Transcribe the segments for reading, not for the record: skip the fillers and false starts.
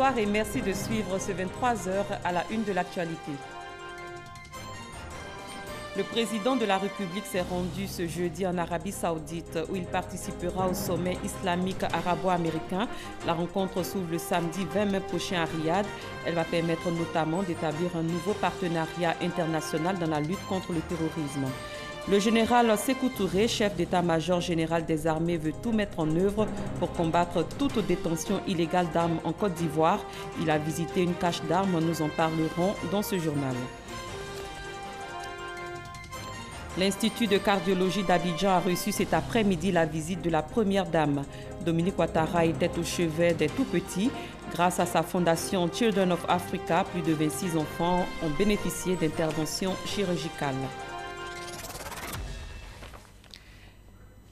Bonsoir et merci de suivre ce 23h à la une de l'actualité. Le président de la République s'est rendu ce jeudi en Arabie Saoudite où il participera au sommet islamique arabo-américain. La rencontre s'ouvre le samedi 20 mai prochain à Riyad. Elle va permettre notamment d'établir un nouveau partenariat international dans la lutte contre le terrorisme. Le général Sékou Touré, chef d'état-major général des armées, veut tout mettre en œuvre pour combattre toute détention illégale d'armes en Côte d'Ivoire. Il a visité une cache d'armes, nous en parlerons dans ce journal. L'Institut de cardiologie d'Abidjan a reçu cet après-midi la visite de la première dame. Dominique Ouattara était au chevet des tout-petits. Grâce à sa fondation Children of Africa, plus de 26 enfants ont bénéficié d'interventions chirurgicales.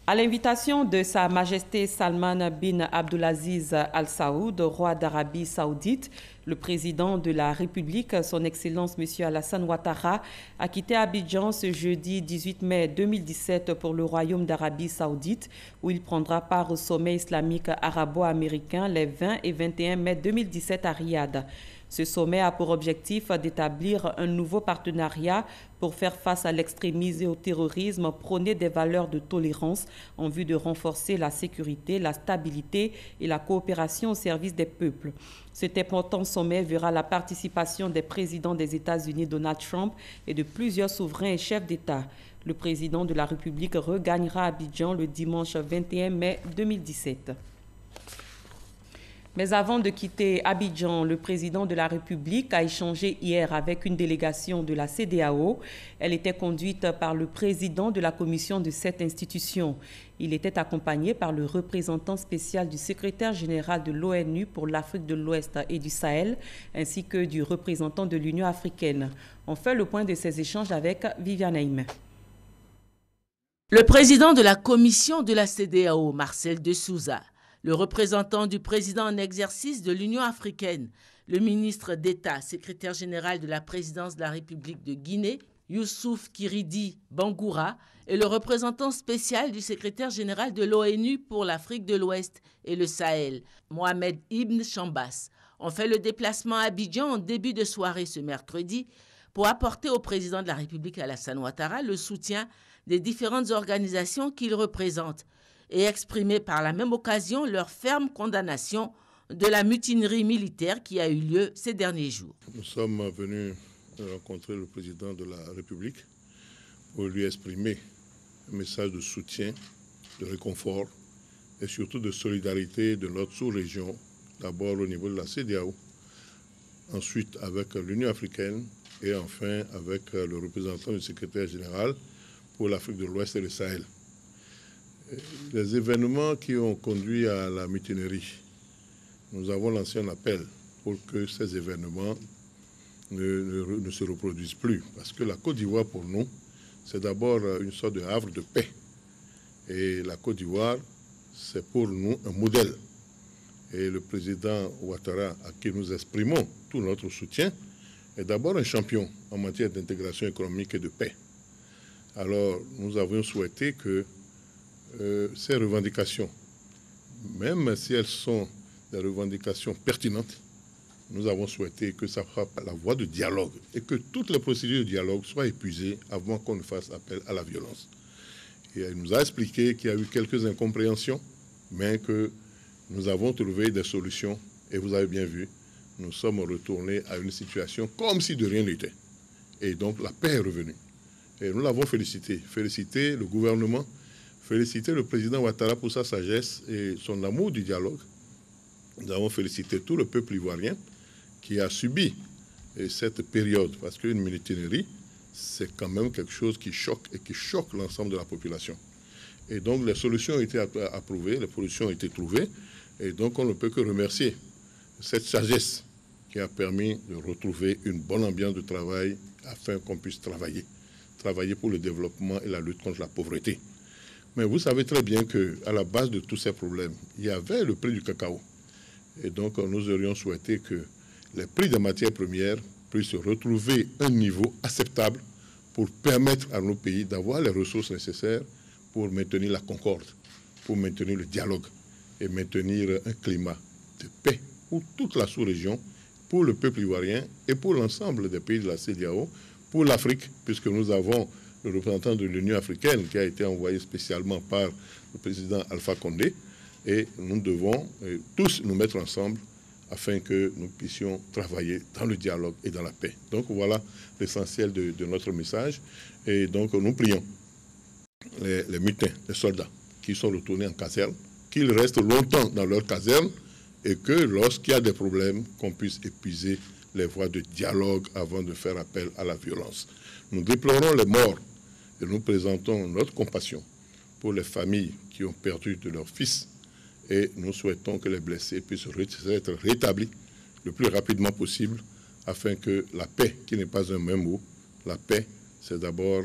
À l'invitation de Sa Majesté Salman bin Abdulaziz Al Saoud, roi d'Arabie Saoudite, le président de la République, son Excellence M. Alassane Ouattara, a quitté Abidjan ce jeudi 18 mai 2017 pour le Royaume d'Arabie Saoudite, où il prendra part au sommet islamique arabo-américain les 20 et 21 mai 2017 à Riyad. Ce sommet a pour objectif d'établir un nouveau partenariat pour faire face à l'extrémisme et au terrorisme, prôner des valeurs de tolérance en vue de renforcer la sécurité, la stabilité et la coopération au service des peuples. Cet important sommet verra la participation des présidents des États-Unis Donald Trump et de plusieurs souverains et chefs d'État. Le président de la République regagnera Abidjan le dimanche 21 mai 2017. Mais avant de quitter Abidjan, le président de la République a échangé hier avec une délégation de la CEDEAO. Elle était conduite par le président de la commission de cette institution. Il était accompagné par le représentant spécial du secrétaire général de l'ONU pour l'Afrique de l'Ouest et du Sahel, ainsi que du représentant de l'Union africaine. On fait le point de ces échanges avec Viviane Aïme. Le président de la commission de la CEDEAO, Marcel de Souza, le représentant du président en exercice de l'Union africaine, le ministre d'État, secrétaire général de la présidence de la République de Guinée, Youssouf Kiridi Bangoura, et le représentant spécial du secrétaire général de l'ONU pour l'Afrique de l'Ouest et le Sahel, Mohamed Ibn Chambas, ont fait le déplacement à Abidjan en début de soirée ce mercredi pour apporter au président de la République Alassane Ouattara le soutien des différentes organisations qu'il représente, et exprimer par la même occasion leur ferme condamnation de la mutinerie militaire qui a eu lieu ces derniers jours. Nous sommes venus rencontrer le président de la République pour lui exprimer un message de soutien, de réconfort et surtout de solidarité de notre sous-région, d'abord au niveau de la CEDEAO, ensuite avec l'Union africaine et enfin avec le représentant du secrétaire général pour l'Afrique de l'Ouest et le Sahel. Les événements qui ont conduit à la mutinerie, nous avons lancé un appel pour que ces événements ne se reproduisent plus. Parce que la Côte d'Ivoire, pour nous, c'est d'abord une sorte de havre de paix. Et la Côte d'Ivoire, c'est pour nous un modèle. Et le président Ouattara, à qui nous exprimons tout notre soutien, est d'abord un champion en matière d'intégration économique et de paix. Alors, nous avions souhaité que ces revendications, même si elles sont des revendications pertinentes, nous avons souhaité que ça soit par la voie de dialogue et que toutes les procédures de dialogue soient épuisées avant qu'on ne fasse appel à la violence. Et elle nous a expliqué qu'il y a eu quelques incompréhensions, mais que nous avons trouvé des solutions. Et vous avez bien vu, nous sommes retournés à une situation comme si de rien n'était. Et donc la paix est revenue. Et nous l'avons félicité. Félicité le gouvernement, féliciter le président Ouattara pour sa sagesse et son amour du dialogue. Nous avons félicité tout le peuple ivoirien qui a subi cette période, parce qu'une mutinerie, c'est quand même quelque chose qui choque et qui choque l'ensemble de la population. Et donc les solutions ont été approuvées, les solutions ont été trouvées, et donc on ne peut que remercier cette sagesse qui a permis de retrouver une bonne ambiance de travail afin qu'on puisse travailler pour le développement et la lutte contre la pauvreté. Mais vous savez très bien qu'à la base de tous ces problèmes, il y avait le prix du cacao. Et donc, nous aurions souhaité que les prix des matières premières puissent retrouver un niveau acceptable pour permettre à nos pays d'avoir les ressources nécessaires pour maintenir la concorde, pour maintenir le dialogue et maintenir un climat de paix pour toute la sous-région, pour le peuple ivoirien et pour l'ensemble des pays de la CEDEAO, pour l'Afrique, puisque nous avons le représentant de l'Union africaine qui a été envoyé spécialement par le président Alpha Condé, et nous devons tous nous mettre ensemble afin que nous puissions travailler dans le dialogue et dans la paix. Donc voilà l'essentiel de notre message. Et donc nous prions les mutins, les soldats qui sont retournés en caserne, qu'ils restent longtemps dans leur caserne et que lorsqu'il y a des problèmes, qu'on puisse épuiser les voies de dialogue avant de faire appel à la violence. Nous déplorons les morts et nous présentons notre compassion pour les familles qui ont perdu de leurs fils et nous souhaitons que les blessés puissent être rétablis le plus rapidement possible afin que la paix, qui n'est pas un même mot, la paix, c'est d'abord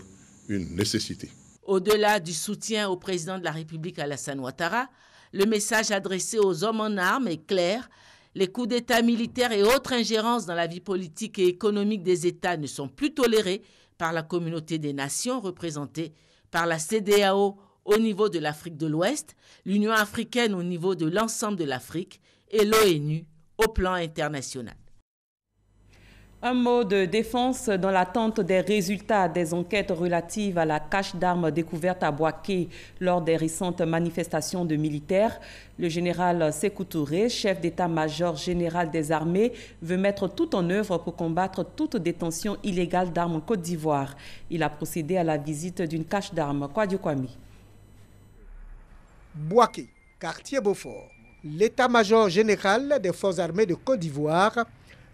une nécessité. Au-delà du soutien au président de la République Alassane Ouattara, le message adressé aux hommes en armes est clair. Les coups d'État militaires et autres ingérences dans la vie politique et économique des États ne sont plus tolérés par la communauté des nations représentée par la CEDEAO au niveau de l'Afrique de l'Ouest, l'Union africaine au niveau de l'ensemble de l'Afrique et l'ONU au plan international. Un mot de défense dans l'attente des résultats des enquêtes relatives à la cache d'armes découverte à Bouaké lors des récentes manifestations de militaires. Le général Sékou Touré, chef d'état-major général des armées, veut mettre tout en œuvre pour combattre toute détention illégale d'armes en Côte d'Ivoire. Il a procédé à la visite d'une cache d'armes. Kwadio Kwame. Bouaké, quartier Beaufort, l'état-major général des forces armées de Côte d'Ivoire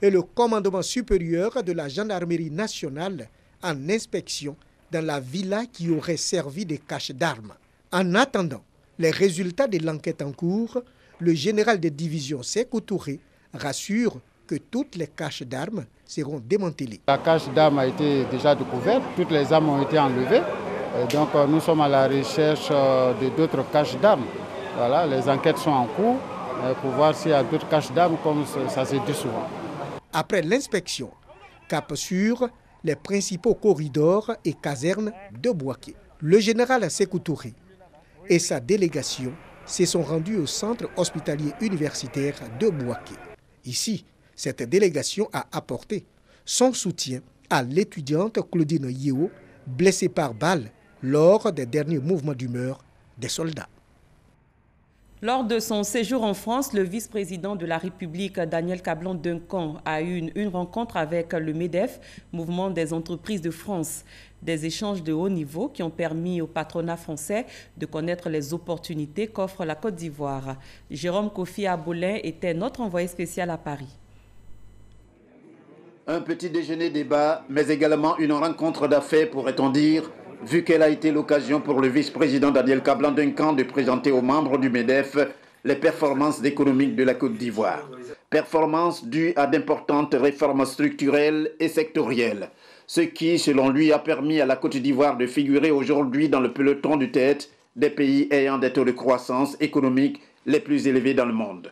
et le commandement supérieur de la gendarmerie nationale en inspection dans la villa qui aurait servi de cache d'armes. En attendant les résultats de l'enquête en cours, le général de division Sékou Touré rassure que toutes les caches d'armes seront démantelées. La cache d'armes a été déjà découverte, toutes les armes ont été enlevées. Et donc nous sommes à la recherche de d'autres caches d'armes. Voilà, les enquêtes sont en cours pour voir s'il y a d'autres caches d'armes comme ça se dit souvent. Après l'inspection, cap sur les principaux corridors et casernes de Bouaké. Le général Sékou Touré et sa délégation se sont rendus au centre hospitalier universitaire de Bouaké. Ici, cette délégation a apporté son soutien à l'étudiante Claudine Yeo, blessée par balle lors des derniers mouvements d'humeur des soldats. Lors de son séjour en France, le vice-président de la République, Daniel Kablan-Duncan, a eu une rencontre avec le MEDEF, Mouvement des entreprises de France. Des échanges de haut niveau qui ont permis au patronat français de connaître les opportunités qu'offre la Côte d'Ivoire. Jérôme Kofi Abolin était notre envoyé spécial à Paris. Un petit déjeuner débat, mais également une rencontre d'affaires, pourrait-on dire, vu qu'elle a été l'occasion pour le vice-président Daniel Kablan-Duncan de présenter aux membres du MEDEF les performances économiques de la Côte d'Ivoire. Performances dues à d'importantes réformes structurelles et sectorielles, ce qui, selon lui, a permis à la Côte d'Ivoire de figurer aujourd'hui dans le peloton de tête des pays ayant des taux de croissance économique les plus élevés dans le monde.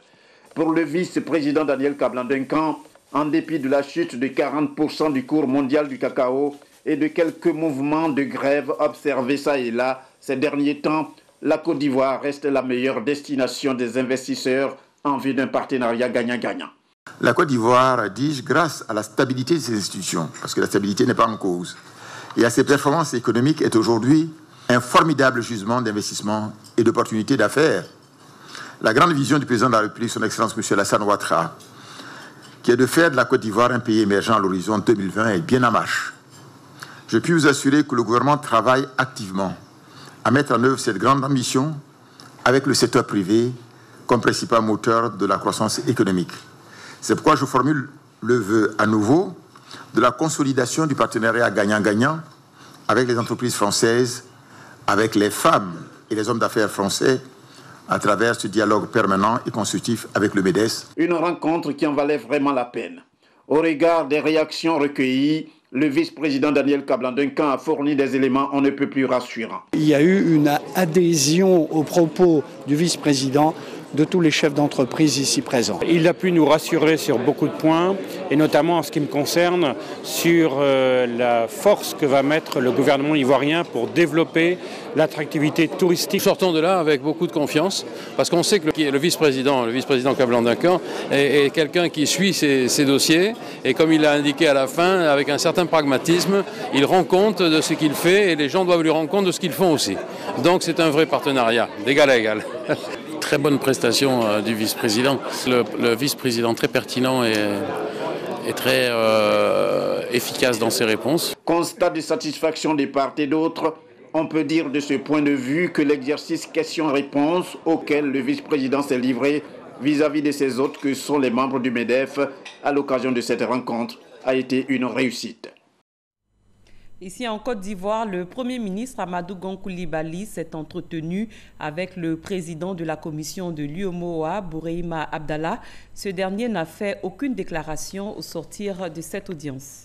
Pour le vice-président Daniel Kablan-Duncan, en dépit de la chute de 40% du cours mondial du cacao, et de quelques mouvements de grève observés ça et là ces derniers temps, la Côte d'Ivoire reste la meilleure destination des investisseurs en vue d'un partenariat gagnant-gagnant. La Côte d'Ivoire, dis-je, grâce à la stabilité de ses institutions, parce que la stabilité n'est pas en cause, et à ses performances économiques, est aujourd'hui un formidable gisement d'investissement et d'opportunités d'affaires. La grande vision du président de la République, son Excellence M. Alassane Ouattara, qui est de faire de la Côte d'Ivoire un pays émergent à l'horizon 2020, est bien en marche. Je puis vous assurer que le gouvernement travaille activement à mettre en œuvre cette grande ambition avec le secteur privé comme principal moteur de la croissance économique. C'est pourquoi je formule le vœu à nouveau de la consolidation du partenariat gagnant-gagnant avec les entreprises françaises, avec les femmes et les hommes d'affaires français, à travers ce dialogue permanent et constructif avec le MEDES. Une rencontre qui en valait vraiment la peine. Au regard des réactions recueillies, le vice-président Daniel Kablan-Duncan a fourni des éléments on ne peut plus rassurants. Il y a eu une adhésion aux propos du vice-président de tous les chefs d'entreprise ici présents. Il a pu nous rassurer sur beaucoup de points, et notamment en ce qui me concerne, sur la force que va mettre le gouvernement ivoirien pour développer l'attractivité touristique. Sortons de là avec beaucoup de confiance, parce qu'on sait que le vice-président Kablan Duncan est quelqu'un qui suit ses dossiers, et comme il l'a indiqué à la fin, avec un certain pragmatisme, il rend compte de ce qu'il fait, et les gens doivent lui rendre compte de ce qu'ils font aussi. Donc c'est un vrai partenariat, d'égal à égal. Très bonne prestation du vice-président. Le vice-président très pertinent et très efficace dans ses réponses. Constat de satisfaction des part et d'autres, on peut dire de ce point de vue que l'exercice questions-réponses auquel le vice-président s'est livré vis-à-vis de ses hôtes que sont les membres du MEDEF à l'occasion de cette rencontre a été une réussite. Ici en Côte d'Ivoire, le Premier ministre Amadou Gon Coulibaly s'est entretenu avec le président de la commission de l'UEMOA, Bourehima Abdallah. Ce dernier n'a fait aucune déclaration au sortir de cette audience.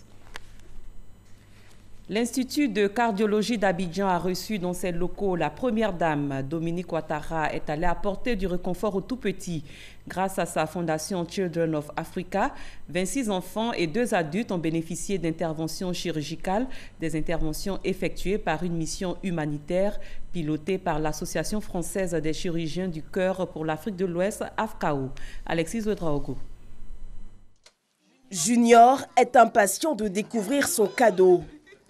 L'Institut de cardiologie d'Abidjan a reçu dans ses locaux la première dame. Dominique Ouattara est allée apporter du réconfort aux tout-petits. Grâce à sa fondation Children of Africa, 26 enfants et 2 adultes ont bénéficié d'interventions chirurgicales, des interventions effectuées par une mission humanitaire pilotée par l'Association française des chirurgiens du cœur pour l'Afrique de l'Ouest, AFCAO. Alexis Ouedraogo. Junior est impatient de découvrir son cadeau.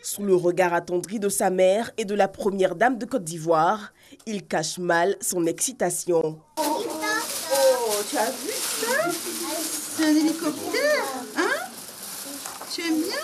Sous le regard attendri de sa mère et de la première dame de Côte d'Ivoire, il cache mal son excitation. Oh, tu as vu ça? C'est un hélicoptère, hein? Tu aimes bien?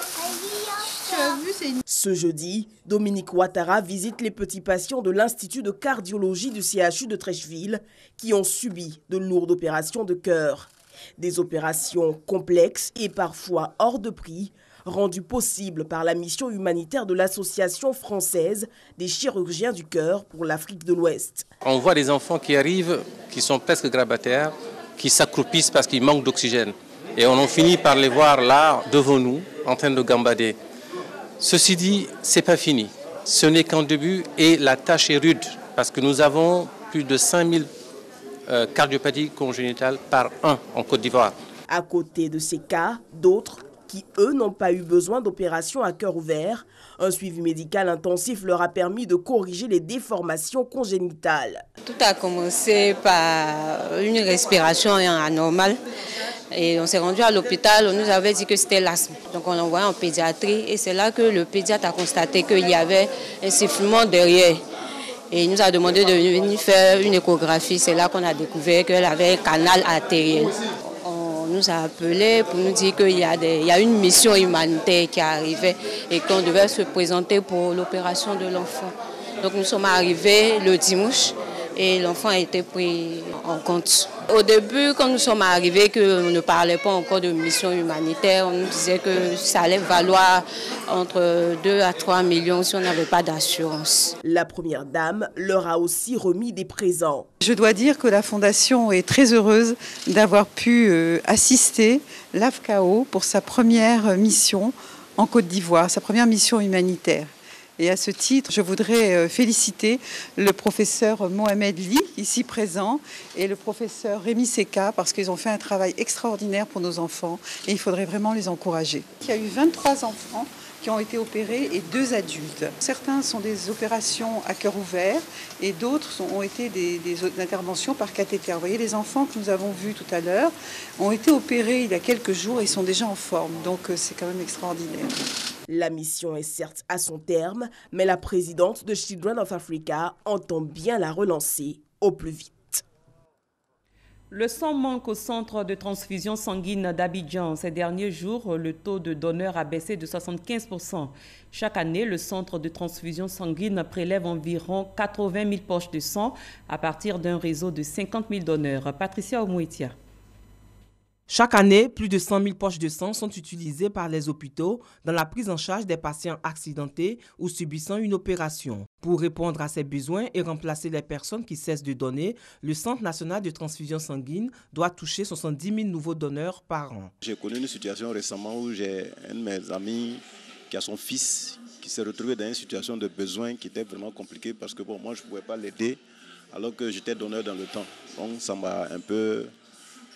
Tu as vu, c'est une... Ce jeudi, Dominique Ouattara visite les petits patients de l'Institut de cardiologie du CHU de Trècheville qui ont subi de lourdes opérations de cœur. Des opérations complexes et parfois hors de prix, rendu possible par la mission humanitaire de l'Association française des chirurgiens du cœur pour l'Afrique de l'Ouest. On voit des enfants qui arrivent, qui sont presque grabataires, qui s'accroupissent parce qu'ils manquent d'oxygène. Et on en finit par les voir là, devant nous, en train de gambader. Ceci dit, ce n'est pas fini. Ce n'est qu'un début et la tâche est rude parce que nous avons plus de 5000 cardiopathies congénitales par an en Côte d'Ivoire. À côté de ces cas, d'autres qui, eux, n'ont pas eu besoin d'opérations à cœur ouvert. Un suivi médical intensif leur a permis de corriger les déformations congénitales. Tout a commencé par une respiration anormale. Et on s'est rendu à l'hôpital, on nous avait dit que c'était l'asthme. Donc on l'a envoyé en pédiatrie et c'est là que le pédiatre a constaté qu'il y avait un sifflement derrière. Et il nous a demandé de venir faire une échographie. C'est là qu'on a découvert qu'elle avait un canal artériel. Nous a appelé pour nous dire qu'il y a une mission humanitaire qui arrivait et qu'on devait se présenter pour l'opération de l'enfant. Donc nous sommes arrivés le dimanche et l'enfant a été pris en compte. Au début, quand nous sommes arrivés, qu'on ne parlait pas encore de mission humanitaire, on nous disait que ça allait valoir entre 2 à 3 millions si on n'avait pas d'assurance. La première dame leur a aussi remis des présents. Je dois dire que la Fondation est très heureuse d'avoir pu assister l'AFCAO pour sa première mission en Côte d'Ivoire, sa première mission humanitaire. Et à ce titre, je voudrais féliciter le professeur Mohamed Ly, ici présent, et le professeur Rémi Seka, parce qu'ils ont fait un travail extraordinaire pour nos enfants et il faudrait vraiment les encourager. Il y a eu 23 enfants qui ont été opérés et 2 adultes. Certains sont des opérations à cœur ouvert et d'autres ont été des interventions par cathéter. Vous voyez, les enfants que nous avons vus tout à l'heure ont été opérés il y a quelques jours et sont déjà en forme. Donc c'est quand même extraordinaire. La mission est certes à son terme, mais la présidente de Children of Africa entend bien la relancer au plus vite. Le sang manque au centre de transfusion sanguine d'Abidjan. Ces derniers jours, le taux de donneurs a baissé de 75%. Chaque année, le centre de transfusion sanguine prélève environ 80 000 poches de sang à partir d'un réseau de 50 000 donneurs. Patricia Omouetia. Chaque année, plus de 100 000 poches de sang sont utilisées par les hôpitaux dans la prise en charge des patients accidentés ou subissant une opération. Pour répondre à ces besoins et remplacer les personnes qui cessent de donner, le Centre national de transfusion sanguine doit toucher 70 000 nouveaux donneurs par an. J'ai connu une situation récemment où j'ai un de mes amis qui a son fils qui s'est retrouvé dans une situation de besoin qui était vraiment compliquée parce que moi je ne pouvais pas l'aider alors que j'étais donneur dans le temps. Donc ça m'a un peu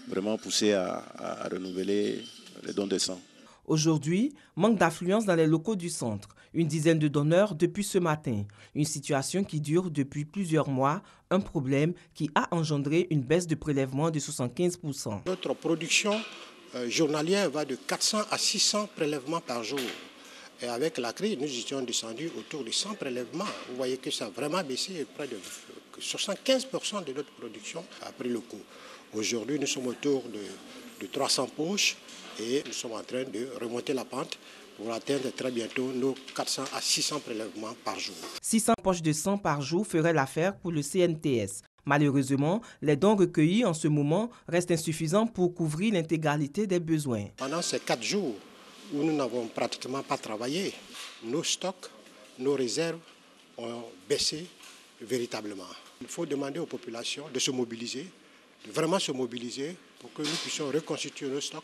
vraiment poussé à renouveler les dons de sang. Aujourd'hui, manque d'affluence dans les locaux du centre. Une dizaine de donneurs depuis ce matin. Une situation qui dure depuis plusieurs mois. Un problème qui a engendré une baisse de prélèvement de 75%. Notre production journalière va de 400 à 600 prélèvements par jour. Et avec la crise, nous étions descendus autour de 100 prélèvements. Vous voyez que ça a vraiment baissé. Près de 75% de notre production a pris le coup. Aujourd'hui, nous sommes autour de 300 poches et nous sommes en train de remonter la pente pour atteindre très bientôt nos 400 à 600 prélèvements par jour. 600 poches de sang par jour feraient l'affaire pour le CNTS. Malheureusement, les dons recueillis en ce moment restent insuffisants pour couvrir l'intégralité des besoins. Pendant ces 4 jours où nous n'avons pratiquement pas travaillé, nos stocks, nos réserves ont baissé véritablement. Il faut demander aux populations de se mobiliser, de vraiment se mobiliser pour que nous puissions reconstituer nos stocks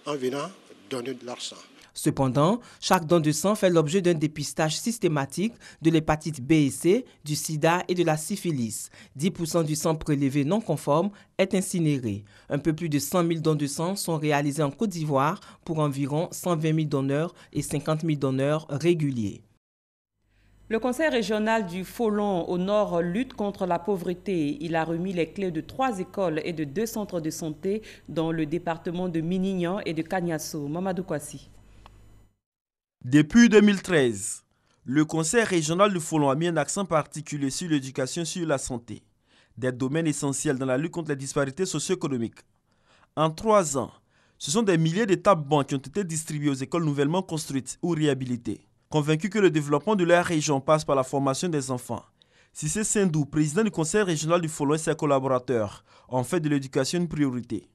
en venant donner de leur sang. Cependant, chaque don de sang fait l'objet d'un dépistage systématique de l'hépatite B et C, du sida et de la syphilis. 10% du sang prélevé non conforme est incinéré. Un peu plus de 100 000 dons de sang sont réalisés en Côte d'Ivoire pour environ 120 000 donneurs et 50 000 donneurs réguliers. Le Conseil régional du Folon au Nord lutte contre la pauvreté. Il a remis les clés de 3 écoles et de 2 centres de santé dans le département de Minignan et de Kagnasso. Mamadou Kwasi. Depuis 2013, le Conseil régional du Folon a mis un accent particulier sur l'éducation et sur la santé, des domaines essentiels dans la lutte contre les disparités socio-économiques. En 3 ans, ce sont des milliers de tables-bancs qui ont été distribués aux écoles nouvellement construites ou réhabilitées. Convaincus que le développement de leur région passe par la formation des enfants, Cissé Sendou, président du Conseil régional du Folon et ses collaborateurs, ont fait de l'éducation une priorité.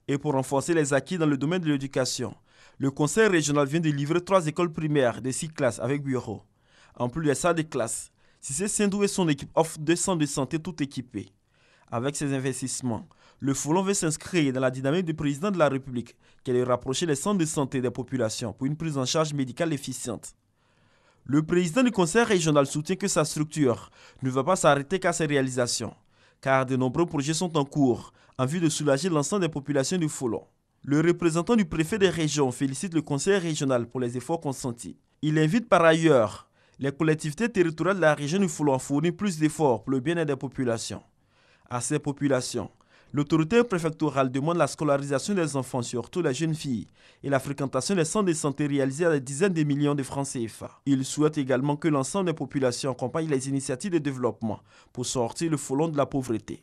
Et pour renforcer les acquis dans le domaine de l'éducation, le Conseil régional vient de livrer 3 écoles primaires de 6 classes avec bureaux. En plus des salles de classe, Cissé Sendou et son équipe offrent 2 centres de santé tout équipés. Avec ces investissements, le Folon veut s'inscrire dans la dynamique du président de la République, qui est de rapprocher les centres de santé des populations pour une prise en charge médicale efficiente. Le président du Conseil régional soutient que sa structure ne va pas s'arrêter qu'à ses réalisations, car de nombreux projets sont en cours en vue de soulager l'ensemble des populations du Folon. Le représentant du préfet des régions félicite le Conseil régional pour les efforts consentis. Il invite par ailleurs les collectivités territoriales de la région du Folon à fournir plus d'efforts pour le bien-être des populations. À ces populations, l'autorité préfectorale demande la scolarisation des enfants, surtout les jeunes filles, et la fréquentation des centres de santé réalisés à des dizaines de millions de francs CFA. Il souhaite également que l'ensemble des populations accompagnent les initiatives de développement pour sortir le Folon de la pauvreté.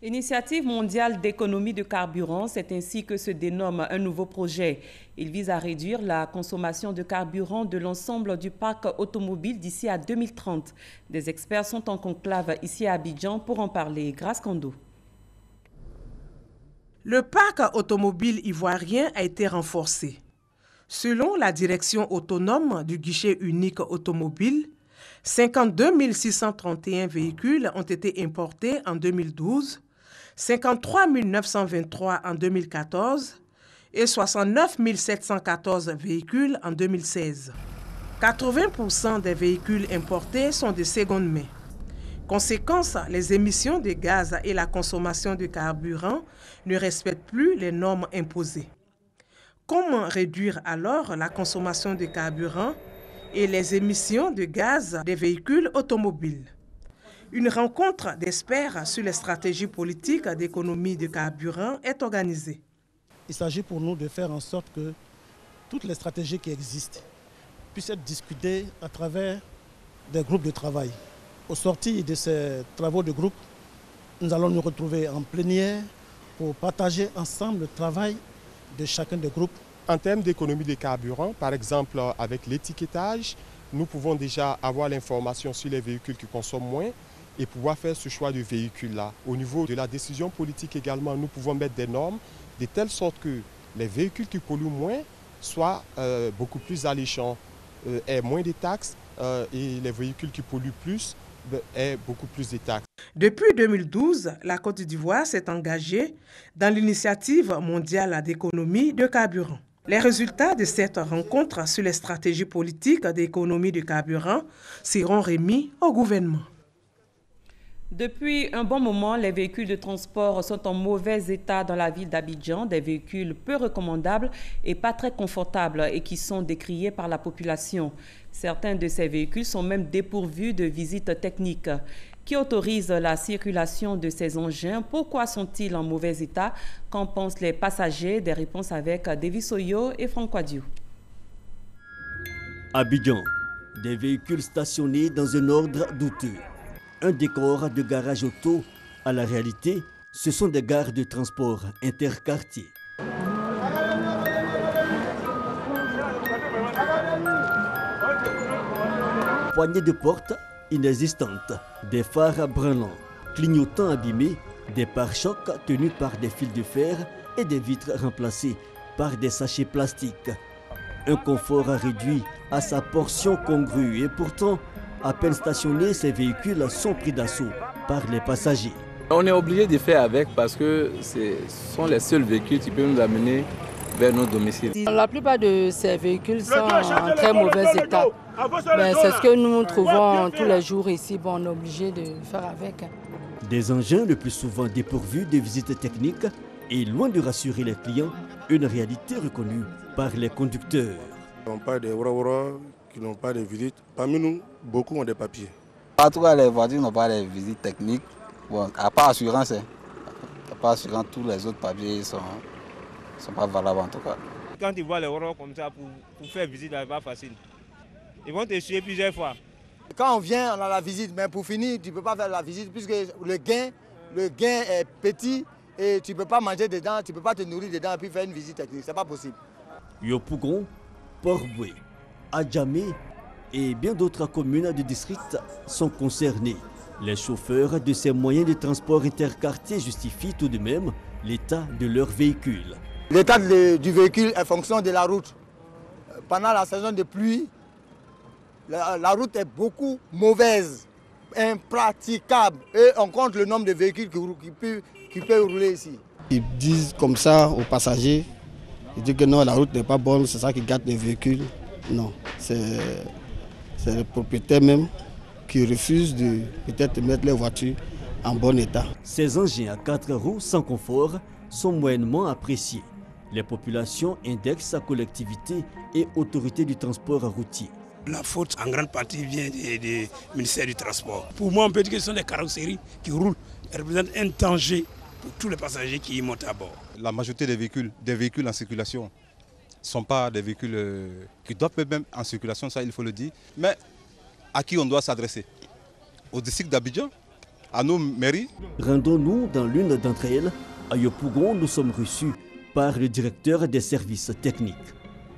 Initiative mondiale d'économie de carburant, c'est ainsi que se dénomme un nouveau projet. Il vise à réduire la consommation de carburant de l'ensemble du parc automobile d'ici à 2030. Des experts sont en conclave ici à Abidjan pour en parler. Grâce Kando. Le parc automobile ivoirien a été renforcé. Selon la direction autonome du guichet unique automobile, 52 631 véhicules ont été importés en 2012, 53 923 en 2014 et 69 714 véhicules en 2016. 80% des véhicules importés sont de seconde main. Conséquence, les émissions de gaz et la consommation de carburant ne respectent plus les normes imposées. Comment réduire alors la consommation de carburant et les émissions de gaz des véhicules automobiles? Une rencontre d'experts sur les stratégies politiques d'économie de carburant est organisée. Il s'agit pour nous de faire en sorte que toutes les stratégies qui existent puissent être discutées à travers des groupes de travail. Au sortir de ces travaux de groupe, nous allons nous retrouver en plénière pour partager ensemble le travail de chacun des groupes. En termes d'économie de carburant, par exemple avec l'étiquetage, nous pouvons déjà avoir l'information sur les véhicules qui consomment moins et pouvoir faire ce choix de véhicule-là. Au niveau de la décision politique également, nous pouvons mettre des normes de telle sorte que les véhicules qui polluent moins soient beaucoup plus alléchants, aient moins de taxes et les véhicules qui polluent plus aient beaucoup plus de taxes. Depuis 2012, la Côte d'Ivoire s'est engagée dans l'initiative mondiale d'économie de carburant. Les résultats de cette rencontre sur les stratégies politiques d'économie de carburant seront remis au gouvernement. Depuis un bon moment, les véhicules de transport sont en mauvais état dans la ville d'Abidjan, des véhicules peu recommandables et pas très confortables et qui sont décriés par la population. Certains de ces véhicules sont même dépourvus de visites techniques. Qui autorise la circulation de ces engins? Pourquoi sont-ils en mauvais état? Qu'en pensent les passagers? Des réponses avec Davis Oyo et Franck Quadiou. Abidjan, des véhicules stationnés dans un ordre douteux. Un décor de garage auto, à la réalité, ce sont des gares de transport interquartiers. Poignées de portes inexistantes, des phares branlants, clignotants abîmés, des pare-chocs tenus par des fils de fer et des vitres remplacées par des sachets plastiques. Un confort réduit à sa portion congrue et pourtant, à peine stationnés, ces véhicules sont pris d'assaut par les passagers. On est obligé de faire avec parce que ce sont les seuls véhicules qui peuvent nous amener vers nos domiciles. La plupart de ces véhicules sont en très mauvais état. C'est ce que nous trouvons tous les jours ici. Bon, on est obligé de faire avec. Des engins le plus souvent dépourvus de visites techniques et loin de rassurer les clients, une réalité reconnue par les conducteurs. On parle des Wara qui n'ont pas de visites. Parmi nous, beaucoup ont des papiers. En tout cas, les voitures n'ont pas de visites techniques. Bon, à part assurance, à part assurance, tous les autres papiers ne sont pas valables en tout cas. Quand ils voient les Wara comme ça, pour faire visite, ce n'est pas facile. Ils vont te suivre plusieurs fois. Quand on vient, on a la visite, mais pour finir, tu ne peux pas faire la visite puisque le gain est petit et tu ne peux pas manger dedans, tu ne peux pas te nourrir dedans et puis faire une visite technique. Ce n'est pas possible. Yopougon, Port-Boué, Adjamé et bien d'autres communes du district sont concernées. Les chauffeurs de ces moyens de transport interquartiers justifient tout de même l'état de leur véhicule. L'état du véhicule est fonction de la route. Pendant la saison de pluie, la route est beaucoup mauvaise, impraticable. Et on compte le nombre de véhicules qui peuvent rouler ici. Ils disent comme ça aux passagers, ils disent que non, la route n'est pas bonne, c'est ça qui gâte les véhicules. Non, c'est le propriétaire même qui refuse de peut-être mettre les voitures en bon état. Ces engins à 4 roues sans confort sont moyennement appréciés. Les populations indexent sa collectivité et autorités du transport routier. La faute en grande partie vient du ministère du Transport. Pour moi, on peut dire que ce sont des carrosseries qui roulent. Elles représentent un danger pour tous les passagers qui y montent à bord. La majorité des véhicules en circulation ne sont pas des véhicules qui doivent être même en circulation, ça il faut le dire. Mais à qui on doit s'adresser? Au district d'Abidjan? À nos mairies? Rendons-nous dans l'une d'entre elles. À Yopougon, nous sommes reçus par le directeur des services techniques.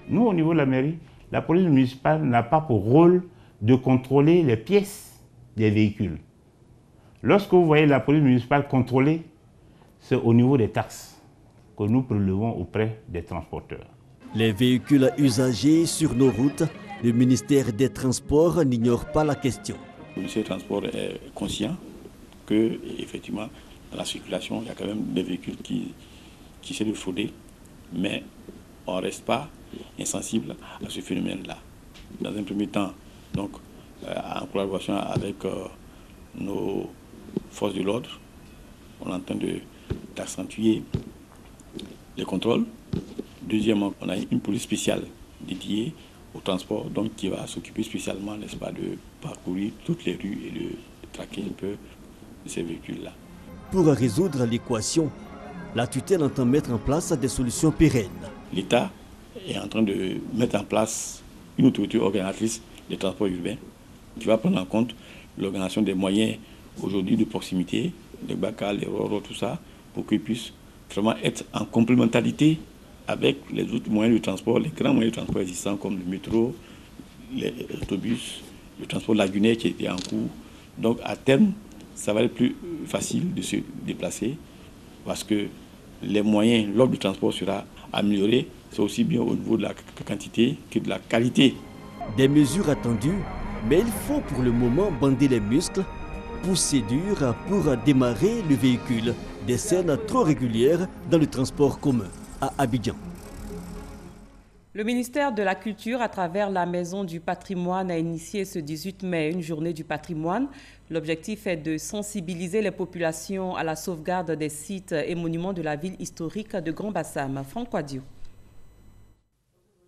Nous, au niveau de la mairie, la police municipale n'a pas pour rôle de contrôler les pièces des véhicules. Lorsque vous voyez la police municipale contrôler, c'est au niveau des taxes que nous prélevons auprès des transporteurs. Les véhicules usagés sur nos routes, le ministère des Transports n'ignore pas la question. Le ministère des Transports est conscient que, effectivement, dans la circulation, il y a quand même des véhicules qui essaient de frauder, mais on ne reste pas insensible à ce phénomène-là. Dans un premier temps, donc, en collaboration avec nos forces de l'ordre, on est en train d'accentuer les contrôles. Deuxièmement, on a une police spéciale dédiée au transport, donc qui va s'occuper spécialement, n'est-ce pas, de parcourir toutes les rues et de traquer un peu ces véhicules-là. Pour résoudre l'équation, la tutelle entend mettre en place des solutions pérennes. L'État est en train de mettre en place une autorité organisatrice des transports urbains qui va prendre en compte l'organisation des moyens aujourd'hui de proximité, les BACA, les RORO, tout ça, pour qu'ils puissent vraiment être en complémentarité avec les autres moyens de transport, les grands moyens de transport existants comme le métro, les autobus, le transport lagunaire qui était en cours. Donc à terme, ça va être plus facile de se déplacer parce que les moyens, l'offre de transport sera améliorée. C'est aussi bien au niveau de la quantité que de la qualité. Des mesures attendues, mais il faut pour le moment bander les muscles, pousser dur pour démarrer le véhicule. Des scènes trop régulières dans le transport commun à Abidjan. Le ministère de la Culture, à travers la Maison du Patrimoine, a initié ce 18 mai une journée du patrimoine. L'objectif est de sensibiliser les populations à la sauvegarde des sites et monuments de la ville historique de Grand-Bassam. Franck Quadio.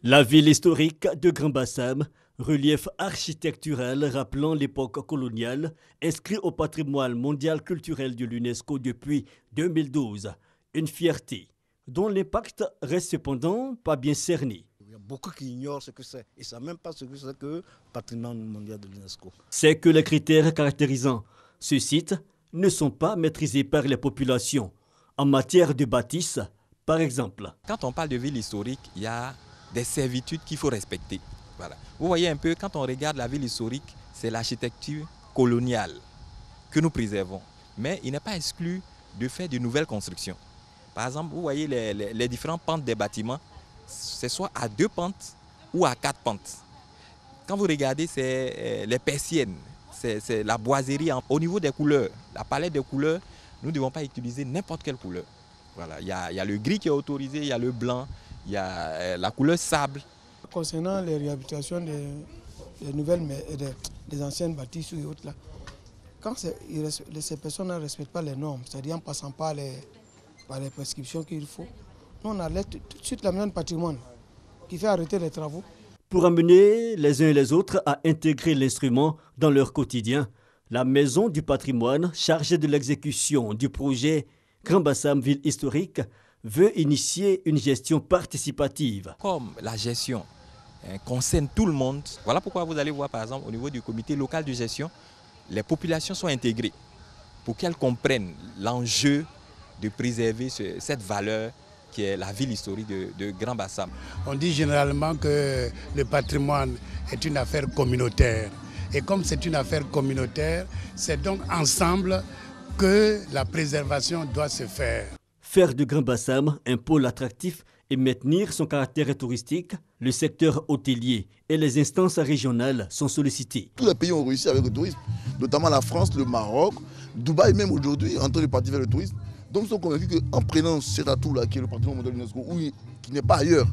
La ville historique de Grand-Bassam, relief architectural rappelant l'époque coloniale, inscrit au patrimoine mondial culturel de l'UNESCO depuis 2012. Une fierté dont l'impact reste cependant pas bien cerné. Il y a beaucoup qui ignorent ce que c'est et ne savent même pas ce que c'est que le patrimoine mondial de l'UNESCO. C'est que les critères caractérisant ce site ne sont pas maîtrisés par les populations. En matière de bâtisse, par exemple. Quand on parle de ville historique, il y a des servitudes qu'il faut respecter. Voilà. Vous voyez un peu, quand on regarde la ville historique, c'est l'architecture coloniale que nous préservons. Mais il n'est pas exclu de faire de nouvelles constructions. Par exemple, vous voyez les différentes pentes des bâtiments, c'est soit à 2 pentes ou à 4 pentes. Quand vous regardez, c'est les persiennes, c'est la boiserie. Au niveau des couleurs, la palette de couleurs, nous ne devons pas utiliser n'importe quelle couleur. Voilà. Il y a le gris qui est autorisé, il y a le blanc, il y a la couleur sable. Concernant les réhabilitations des nouvelles, des anciennes bâtisses et autres, là, quand ces personnes ne respectent pas les normes, c'est-à-dire en passant par les prescriptions qu'il faut, nous on alerte tout de suite la maison de patrimoine qui fait arrêter les travaux. Pour amener les uns et les autres à intégrer l'instrument dans leur quotidien, la Maison du patrimoine, chargée de l'exécution du projet Grand-Bassam Ville historique, veut initier une gestion participative. Comme la gestion concerne tout le monde, voilà pourquoi vous allez voir par exemple au niveau du comité local de gestion, les populations sont intégrées pour qu'elles comprennent l'enjeu de préserver cette valeur qui est la ville historique de Grand-Bassam. On dit généralement que le patrimoine est une affaire communautaire. Et comme c'est une affaire communautaire, c'est donc ensemble que la préservation doit se faire. Faire de Grand-Bassam un pôle attractif et maintenir son caractère touristique, le secteur hôtelier et les instances régionales sont sollicités. Tous les pays ont réussi avec le tourisme, notamment la France, le Maroc, Dubaï même aujourd'hui est en train de partir vers le tourisme. Donc ils sont convaincus qu'en prenant cet atout-là qui est le patrimoine mondial de l'UNESCO, qui n'est pas ailleurs,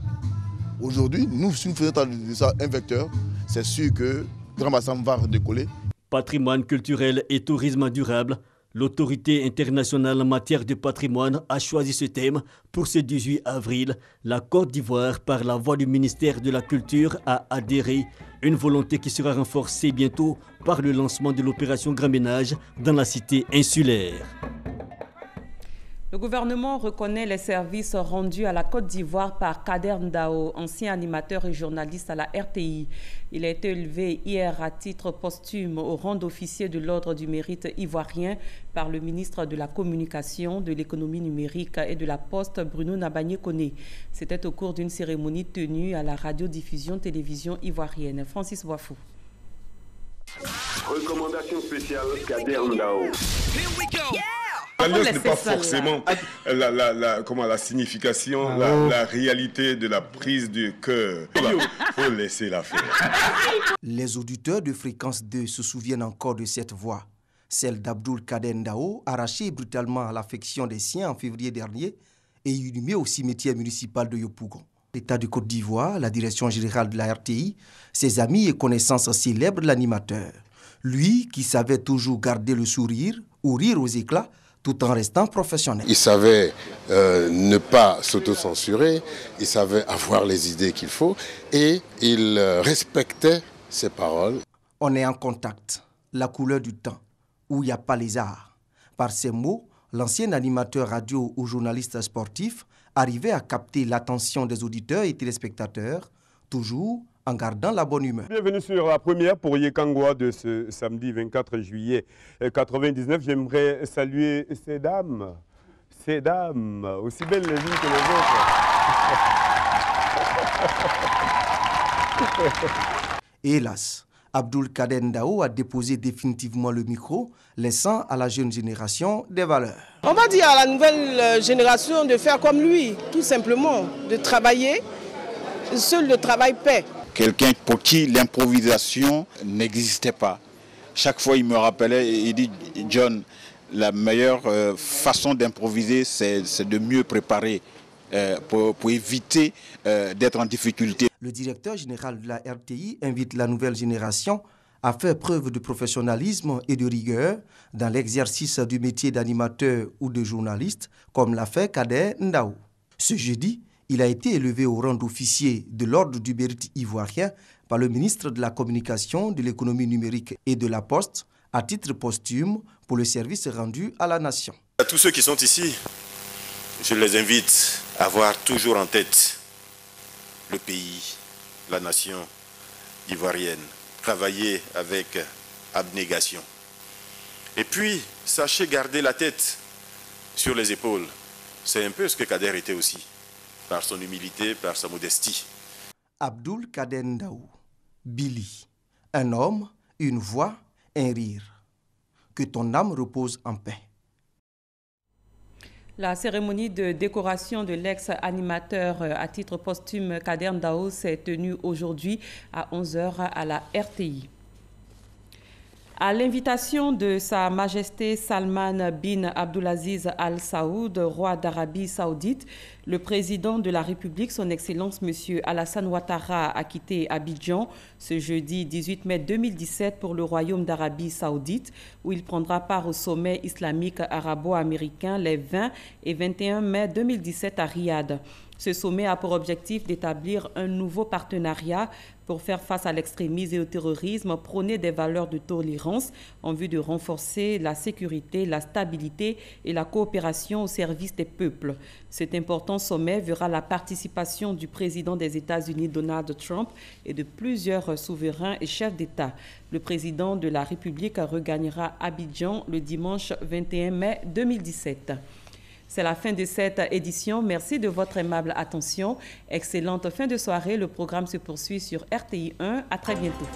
aujourd'hui, nous, si nous faisons de ça un vecteur, c'est sûr que Grand-Bassam va décoller. Patrimoine culturel et tourisme durable, l'autorité internationale en matière de patrimoine a choisi ce thème pour ce 18 avril. La Côte d'Ivoire, par la voix du ministère de la Culture, a adhéré. Une volonté qui sera renforcée bientôt par le lancement de l'opération Grand Ménage dans la cité insulaire. Le gouvernement reconnaît les services rendus à la Côte d'Ivoire par Kader Ndao, ancien animateur et journaliste à la RTI. Il a été élevé hier à titre posthume au rang d'officier de l'Ordre du Mérite ivoirien par le ministre de la Communication, de l'Économie numérique et de la Poste, Bruno Nabagné-Koné. C'était au cours d'une cérémonie tenue à la radiodiffusion télévision ivoirienne. Francis Boifou. Recommandation spéciale Kader Ndao. L'alliance n'est pas forcément la signification, la réalité de la prise de cœur. Il faut laisser la faire. Les auditeurs de Fréquence 2 se souviennent encore de cette voix, celle d'Abdoul Kader Ndao, arrachée brutalement à l'affection des siens en février dernier et inhumée au cimetière municipal de Yopougon. L'État de Côte d'Ivoire, la direction générale de la RTI, ses amis et connaissances célèbrent l'animateur. Lui qui savait toujours garder le sourire ou rire aux éclats, tout en restant professionnel. Il savait ne pas s'autocensurer, il savait avoir les idées qu'il faut et il respectait ses paroles. On est en contact, la couleur du temps, où il n'y a pas les arts. Par ces mots, l'ancien animateur radio ou journaliste sportif arrivait à capter l'attention des auditeurs et téléspectateurs, toujours en gardant la bonne humeur. Bienvenue sur la première pour Yekangwa de ce samedi 24 juillet 1999. J'aimerais saluer ces dames, aussi belles les unes que les autres. Hélas, Abdoul Kader Ndao a déposé définitivement le micro, laissant à la jeune génération des valeurs. On va dire à la nouvelle génération de faire comme lui, tout simplement, de travailler. Seul le travail paie. Quelqu'un pour qui l'improvisation n'existait pas. Chaque fois, il me rappelait, il dit, John, la meilleure façon d'improviser, c'est de mieux préparer pour éviter d'être en difficulté. Le directeur général de la RTI invite la nouvelle génération à faire preuve de professionnalisme et de rigueur dans l'exercice du métier d'animateur ou de journaliste, comme l'a fait Kader Ndaou. Ce jeudi, il a été élevé au rang d'officier de l'Ordre du Mérite ivoirien par le ministre de la Communication, de l'Économie numérique et de la Poste, à titre posthume pour le service rendu à la nation. À tous ceux qui sont ici, je les invite à avoir toujours en tête le pays, la nation ivoirienne. Travailler avec abnégation. Et puis, sachez garder la tête sur les épaules. C'est un peu ce que Kader était aussi, par son humilité, par sa modestie. Abdoul Kader Ndaou, Billy, un homme, une voix, un rire. Que ton âme repose en paix. La cérémonie de décoration de l'ex-animateur à titre posthume Kader Ndaou s'est tenue aujourd'hui à 11h à la RTI. À l'invitation de Sa Majesté Salman bin Abdulaziz Al Saoud, roi d'Arabie Saoudite, le président de la République, son Excellence M. Alassane Ouattara, a quitté Abidjan ce jeudi 18 mai 2017 pour le Royaume d'Arabie Saoudite, où il prendra part au sommet islamique arabo-américain les 20 et 21 mai 2017 à Riyad. Ce sommet a pour objectif d'établir un nouveau partenariat pour faire face à l'extrémisme et au terrorisme, prôner des valeurs de tolérance en vue de renforcer la sécurité, la stabilité et la coopération au service des peuples. Cet important sommet verra la participation du président des États-Unis Donald Trump et de plusieurs souverains et chefs d'État. Le président de la République regagnera Abidjan le dimanche 21 mai 2017. C'est la fin de cette édition. Merci de votre aimable attention. Excellente fin de soirée. Le programme se poursuit sur RTI 1. À très bientôt.